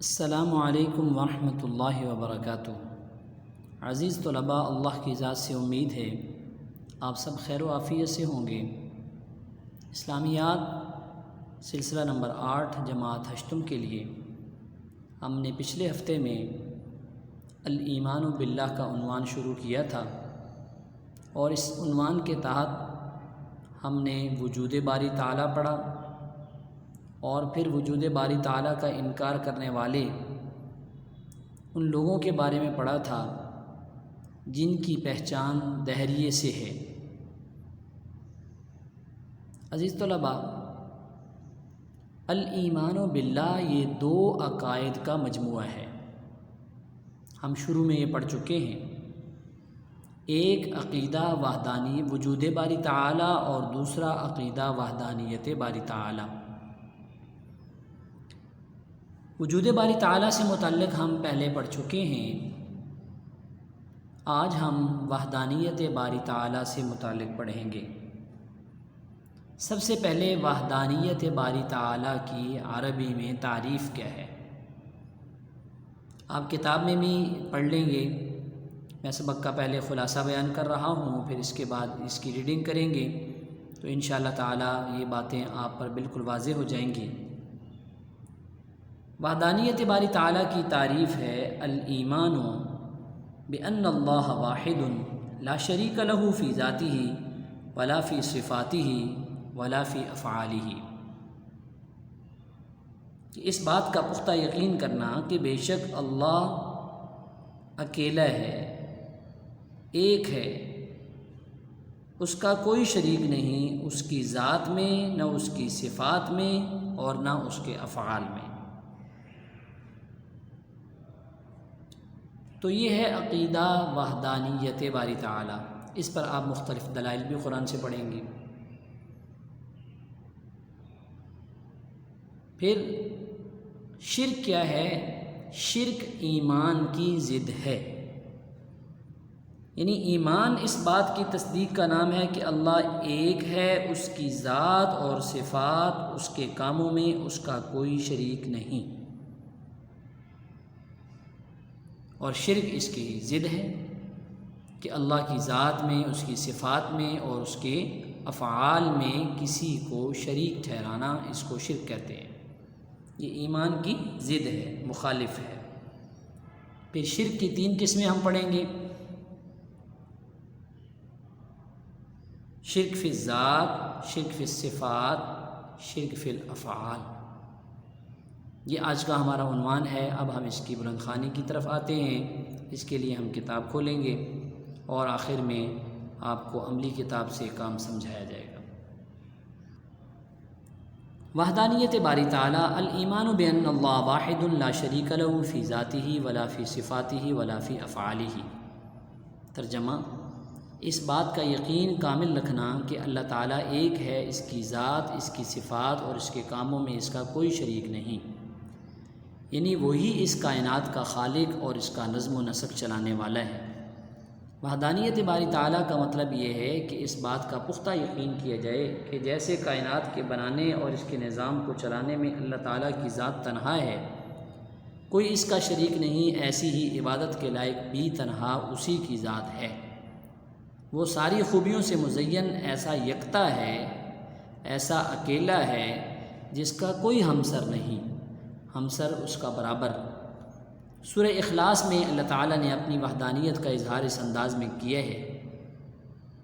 السلام علیکم ورحمۃ اللہ وبرکاتہ۔ عزیز طلباء، اللہ کی ذات سے امید ہے آپ سب خیر و عافیت سے ہوں گے۔ اسلامیات سلسلہ نمبر 8 جماعت ہشتم کے لیے ہم نے پچھلے ہفتے میں الایمان باللہ کا عنوان شروع کیا تھا، اور اس عنوان کے تحت ہم نے وجود باری تعالیٰ پڑھا، اور پھر وجود باری تعالیٰ کا انکار کرنے والے ان لوگوں کے بارے میں پڑھا تھا جن کی پہچان دہریے سے ہے۔ عزیز طلباء، الایمان باللہ یہ 2 عقائد کا مجموعہ ہے۔ ہم شروع میں یہ پڑھ چکے ہیں۔ ایک عقیدہ وحدانی وجود باری تعالیٰ، اور دوسرا عقیدہ وحدانیت باری تعالیٰ۔ وجود باری تعالیٰ سے متعلق ہم پہلے پڑھ چکے ہیں۔ آج ہم وحدانیت باری تعالیٰ سے متعلق پڑھیں گے۔ سب سے پہلے وحدانیت باری تعالیٰ کی عربی میں تعریف کیا ہے؟ آپ کتاب میں بھی پڑھ لیں گے۔ میں سبق کا پہلے خلاصہ بیان کر رہا ہوں، پھر اس کے بعد اس کی ریڈنگ کریں گے، تو انشاءاللہ تعالیٰ یہ باتیں آپ پر بالکل واضح ہو جائیں گی۔ وحدانیت باری تعالیٰ کی تعریف ہے الایمان بأن اللہ واحد لا شریک لہ فی ذاتہ ولا فی صفاتہ ولا فی افعالہ۔ اس بات کا پختہ یقین کرنا کہ بے شک اللہ اکیلا ہے، ایک ہے، اس کا کوئی شریک نہیں، اس کی ذات میں، نہ اس کی صفات میں، اور نہ اس کے افعال میں۔ تو یہ ہے عقیدہ وحدانیت باری تعالیٰ۔ اس پر آپ مختلف دلائل بھی قرآن سے پڑھیں گے۔ پھر شرک کیا ہے؟ شرک ایمان کی ضد ہے، یعنی ایمان اس بات کی تصدیق کا نام ہے کہ اللہ ایک ہے، اس کی ذات اور صفات، اس کے کاموں میں اس کا کوئی شریک نہیں، اور شرک اس کی ضد ہے کہ اللہ کی ذات میں، اس کی صفات میں اور اس کے افعال میں کسی کو شریک ٹھہرانا، اس کو شرک کہتے ہیں۔ یہ ایمان کی ضد ہے، مخالف ہے۔ پھر شرک کی 3 قسمیں ہم پڑھیں گے۔ شرک فی الذات، شرک فی الصفات، شرک فی الافعال۔ یہ آج کا ہمارا عنوان ہے۔ اب ہم اس کی بلند خوانی کی طرف آتے ہیں۔ اس کے لیے ہم کتاب کھولیں گے، اور آخر میں آپ کو عملی کتاب سے کام سمجھایا جائے گا۔ وحدانیت باری تعالیٰ، الایمان بان اللہ واحد لا شریک لہ فی ذاتہ ولا فی صفاتہ ولا فی افعالہ۔ ترجمہ: اس بات کا یقین کامل رکھنا کہ اللہ تعالیٰ ایک ہے، اس کی ذات، اس کی صفات اور اس کے کاموں میں اس کا کوئی شریک نہیں، یعنی وہی اس کائنات کا خالق اور اس کا نظم و نسق چلانے والا ہے۔ وحدانیت باری تعالیٰ کا مطلب یہ ہے کہ اس بات کا پختہ یقین کیا جائے کہ جیسے کائنات کے بنانے اور اس کے نظام کو چلانے میں اللہ تعالیٰ کی ذات تنہا ہے، کوئی اس کا شریک نہیں، ایسی ہی عبادت کے لائق بھی تنہا اسی کی ذات ہے۔ وہ ساری خوبیوں سے مزین، ایسا یکتا ہے، ایسا اکیلا ہے جس کا کوئی ہمسر نہیں، ہمسر اس کا برابر۔ سورہ اخلاص میں اللہ تعالیٰ نے اپنی وحدانیت کا اظہار اس انداز میں کیا ہے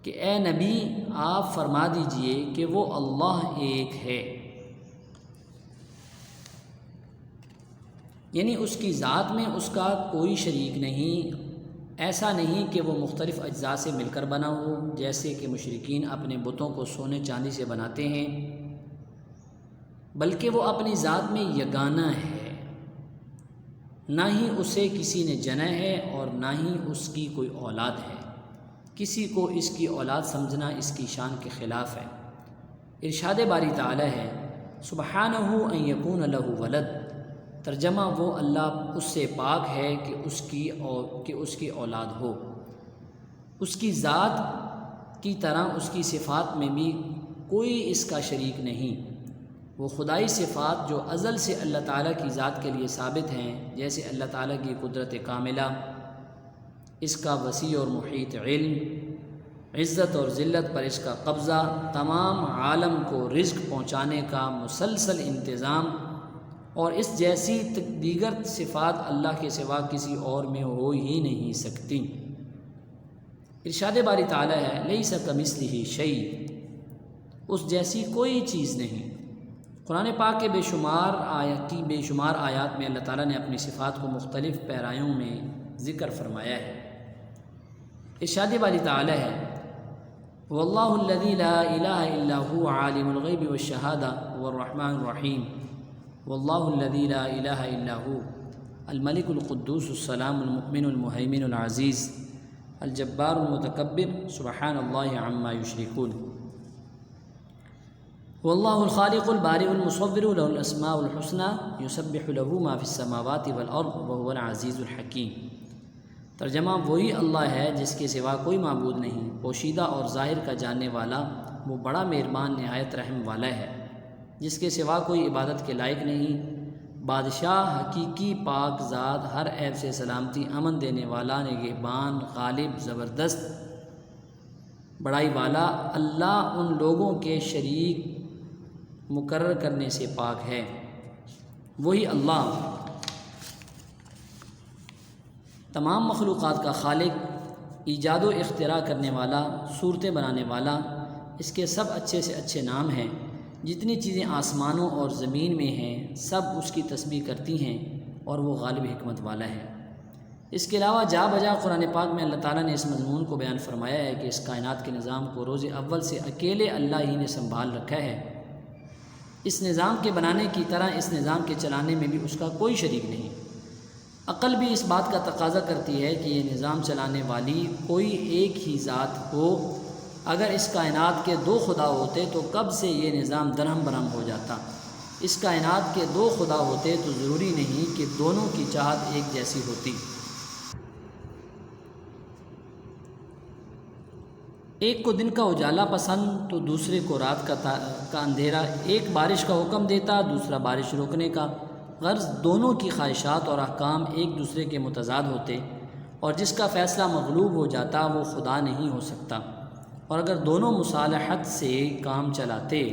کہ اے نبی، آپ فرما دیجئے کہ وہ اللہ ایک ہے، یعنی اس کی ذات میں اس کا کوئی شریک نہیں۔ ایسا نہیں کہ وہ مختلف اجزاء سے مل کر بنا ہو، جیسے کہ مشرکین اپنے بتوں کو سونے چاندی سے بناتے ہیں، بلکہ وہ اپنی ذات میں یگانہ ہے، نہ ہی اسے کسی نے جنا ہے اور نہ ہی اس کی کوئی اولاد ہے۔ کسی کو اس کی اولاد سمجھنا اس کی شان کے خلاف ہے۔ ارشاد باری تعالیٰ ہے سبحانہ ان یکون لہ ولد۔ ترجمہ: وہ اللہ اس سے پاک ہے کہ اس کی اولاد ہو۔ اس کی ذات کی طرح اس کی صفات میں بھی کوئی اس کا شریک نہیں۔ وہ خدائی صفات جو ازل سے اللہ تعالیٰ کی ذات کے لیے ثابت ہیں، جیسے اللہ تعالیٰ کی قدرت کاملہ، اس کا وسیع اور محیط علم، عزت اور ذلت پر اس کا قبضہ، تمام عالم کو رزق پہنچانے کا مسلسل انتظام، اور اس جیسی دیگر صفات اللہ کے سوا کسی اور میں ہو ہی نہیں سکتی۔ ارشاد باری تعالیٰ ہے لیس کمثلہ شیء، اس جیسی کوئی چیز نہیں۔ قرآن پاک کے بے شمار آیات میں اللہ تعالیٰ نے اپنی صفات کو مختلف پیرایوں میں ذکر فرمایا ہے۔ ارشاد باری تعالیٰ ہے واللہ الذی لا الہ الا هو عالم الغیب والشہادہ هو الرحمن الرحیم واللہ الذی لا الہ الا هو الملک القدوس السلام المؤمن المہیمن العزیز الجبار المتکبر سبحان اللہ عما یشرکون واللہ الخالق البارئ المصور له الاسماء الحسنى یسبح له ما فی السماوات والارض وهو العزیز الحکیم۔ ترجمہ وہی اللہ ہے جس کے سوا کوئی معبود نہیں، پوشیدہ اور ظاہر کا جاننے والا، وہ بڑا مہربان نہایت رحم والا ہے، جس کے سوا کوئی عبادت کے لائق نہیں، بادشاہ حقیقی پاک ذات، ہر عیب سے سلامتی، امن دینے والا، نگہبان، غالب، زبردست، بڑائی والا۔ اللہ ان لوگوں کے شریک مقرر کرنے سے پاک ہے۔ وہی اللہ تمام مخلوقات کا خالق، ایجاد و اختراع کرنے والا، صورتیں بنانے والا۔ اس کے سب اچھے سے اچھے نام ہیں۔ جتنی چیزیں آسمانوں اور زمین میں ہیں سب اس کی تسبیح کرتی ہیں، اور وہ غالب حکمت والا ہے۔ اس کے علاوہ جا بجا قرآن پاک میں اللہ تعالیٰ نے اس مضمون کو بیان فرمایا ہے کہ اس کائنات کے نظام کو روز اول سے اکیلے اللہ ہی نے سنبھال رکھا ہے۔ اس نظام کے بنانے کی طرح اس نظام کے چلانے میں بھی اس کا کوئی شریک نہیں۔ عقل بھی اس بات کا تقاضا کرتی ہے کہ یہ نظام چلانے والی کوئی ایک ہی ذات ہو۔ اگر اس کائنات کے دو خدا ہوتے تو کب سے یہ نظام درہم برہم ہو جاتا۔ اس کائنات کے دو خدا ہوتے تو ضروری نہیں کہ دونوں کی چاہت ایک جیسی ہوتی۔ ایک کو دن کا اجالا پسند تو دوسرے کو رات کا اندھیرا، ایک بارش کا حکم دیتا دوسرا بارش روکنے کا، غرض دونوں کی خواہشات اور احکام ایک دوسرے کے متضاد ہوتے، اور جس کا فیصلہ مغلوب ہو جاتا وہ خدا نہیں ہو سکتا۔ اور اگر دونوں مصالحت سے کام چلاتے،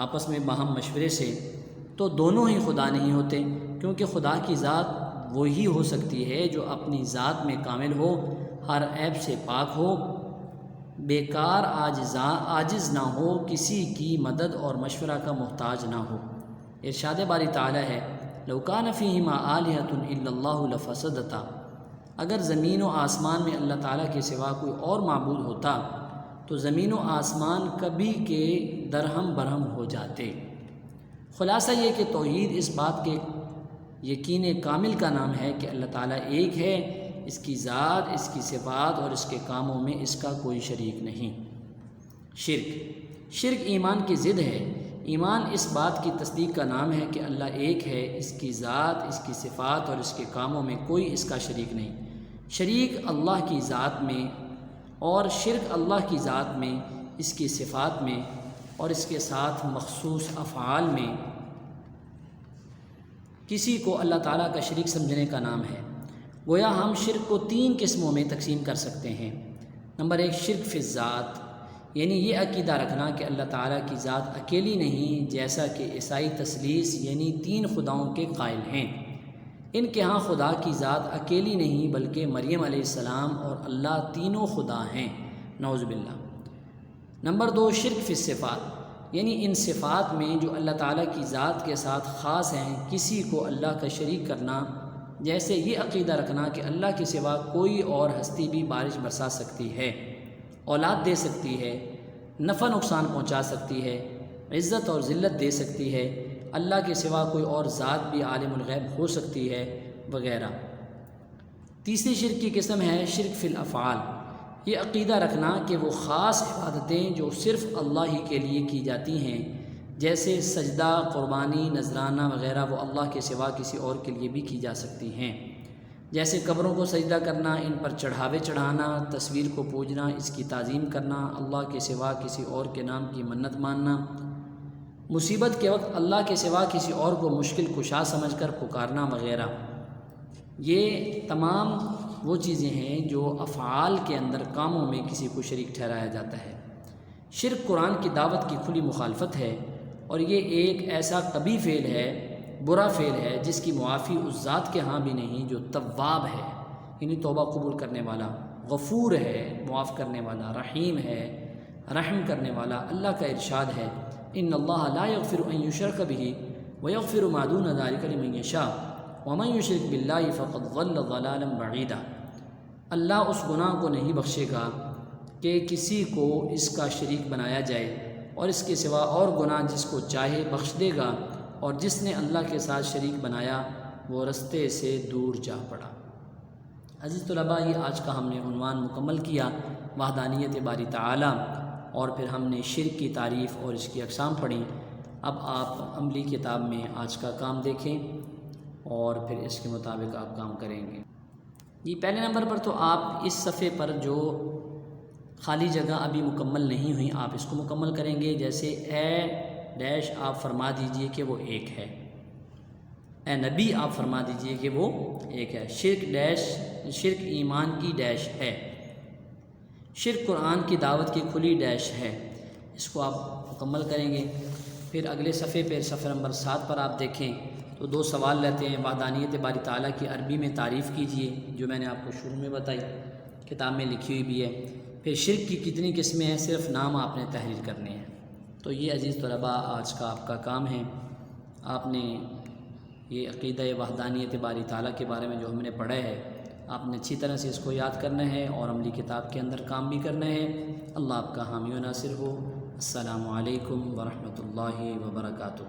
آپس میں باہم مشورے سے، تو دونوں ہی خدا نہیں ہوتے، کیونکہ خدا کی ذات وہی ہو سکتی ہے جو اپنی ذات میں کامل ہو، ہر عیب سے پاک ہو، بیکار عاجز نہ ہو، کسی کی مدد اور مشورہ کا محتاج نہ ہو۔ ارشاد باری تعالیٰ ہے لو کان فیہما آلہۃ الا اللہ لفسدتا، اگر زمین و آسمان میں اللہ تعالیٰ کے سوا کوئی اور معبود ہوتا تو زمین و آسمان کبھی کے درہم برہم ہو جاتے۔ خلاصہ یہ کہ توحید اس بات کے یقین کامل کا نام ہے کہ اللہ تعالیٰ ایک ہے، اس کی ذات، اس کی صفات اور اس کے کاموں میں اس کا کوئی شریک نہیں۔ شرک ایمان کی ضد ہے۔ ایمان اس بات کی تصدیق کا نام ہے کہ اللہ ایک ہے، اس کی ذات، اس کی صفات اور اس کے کاموں میں کوئی اس کا شریک نہیں۔ شریک اللہ کی ذات میں اور شرک اللہ کی ذات میں، اس کی صفات میں اور اس کے ساتھ مخصوص افعال میں کسی کو اللہ تعالیٰ کا شریک سمجھنے کا نام ہے۔ گویا ہم شرک کو 3 قسموں میں تقسیم کر سکتے ہیں۔ نمبر 1 شرک فی الذات، یعنی یہ عقیدہ رکھنا کہ اللہ تعالیٰ کی ذات اکیلی نہیں، جیسا کہ عیسائی تثلیث یعنی 3 خداؤں کے قائل ہیں۔ ان کے ہاں خدا کی ذات اکیلی نہیں بلکہ مریم علیہ السلام اور اللہ تینوں خدا ہیں، نعوذ باللہ۔ نمبر 2 شرک فی الصفات، یعنی ان صفات میں جو اللہ تعالیٰ کی ذات کے ساتھ خاص ہیں کسی کو اللہ کا شریک کرنا، جیسے یہ عقیدہ رکھنا کہ اللہ کے سوا کوئی اور ہستی بھی بارش برسا سکتی ہے، اولاد دے سکتی ہے، نفع نقصان پہنچا سکتی ہے، عزت اور ذلت دے سکتی ہے، اللہ کے سوا کوئی اور ذات بھی عالم الغیب ہو سکتی ہے، وغیرہ۔ تیسری شرک کی قسم ہے شرک فی الافعال، یہ عقیدہ رکھنا کہ وہ خاص عبادتیں جو صرف اللہ ہی کے لیے کی جاتی ہیں، جیسے سجدہ، قربانی، نذرانہ وغیرہ، وہ اللہ کے سوا کسی اور کے لیے بھی کی جا سکتی ہیں، جیسے قبروں کو سجدہ کرنا، ان پر چڑھاوے چڑھانا، تصویر کو پوجنا، اس کی تعظیم کرنا، اللہ کے سوا کسی اور کے نام کی منت ماننا، مصیبت کے وقت اللہ کے سوا کسی اور کو مشکل کشا سمجھ کر پکارنا وغیرہ، یہ تمام وہ چیزیں ہیں جو افعال کے اندر کاموں میں کسی کو شریک ٹھہرایا جاتا ہے۔ شرک قرآن کی دعوت کی کھلی مخالفت ہے، اور یہ ایک ایسا قبیح فعل ہے، برا فعل ہے، جس کی معافی اس ذات کے ہاں بھی نہیں جو تواب ہے، یعنی توبہ قبول کرنے والا، غفور ہے، معاف کرنے والا، رحیم ہے، رحم کرنے والا۔ اللہ کا ارشاد ہے ان اللہ لا یغفر ان یشرک بہ ویغفر ما دون ذلک لمن یشاء ومن یشرک باللہ فقد ضل ضلالا بعیدا۔ اللہ اس گناہ کو نہیں بخشے گا کہ کسی کو اس کا شریک بنایا جائے، اور اس کے سوا اور گناہ جس کو چاہے بخش دے گا، اور جس نے اللہ کے ساتھ شریک بنایا وہ رستے سے دور جا پڑا۔ عزیز طلباء، یہ آج کا ہم نے عنوان مکمل کیا، وحدانیت باری تعالی، اور پھر ہم نے شرک کی تعریف اور اس کی اقسام پڑھی۔ اب آپ عملی کتاب میں آج کا کام دیکھیں اور پھر اس کے مطابق آپ کام کریں گے۔ یہ پہلے نمبر پر تو آپ اس صفحے پر جو خالی جگہ ابھی مکمل نہیں ہوئی آپ اس کو مکمل کریں گے، جیسے اے ڈیش آپ فرما دیجئے کہ وہ ایک ہے، اے نبی آپ فرما دیجئے کہ وہ ایک ہے، شرک ڈیش شرک ایمان کی ڈیش ہے، شرک قرآن کی دعوت کی کھلی ڈیش ہے، اس کو آپ مکمل کریں گے۔ پھر اگلے صفحے پہ صفحہ نمبر 7 پر آپ دیکھیں تو 2 سوال رہتے ہیں۔ وحدانیت باری تعالیٰ کی عربی میں تعریف کیجئے، جو میں نے آپ کو شروع میں بتائی، کتاب میں لکھی ہوئی بھی ہے۔ پھر شرک کی کتنی قسمیں ہیں، صرف نام آپ نے تحریر کرنے ہیں۔ تو یہ عزیز طلباء آج کا آپ کا کام ہے۔ آپ نے یہ عقیدہ وحدانیت باری تعالیٰ کے بارے میں جو ہم نے پڑھا ہے، آپ نے اچھی طرح سے اس کو یاد کرنا ہے اور عملی کتاب کے اندر کام بھی کرنا ہے۔ اللہ آپ کا حامی و ناصر ہو۔ السلام علیکم ورحمۃ اللہ وبرکاتہ۔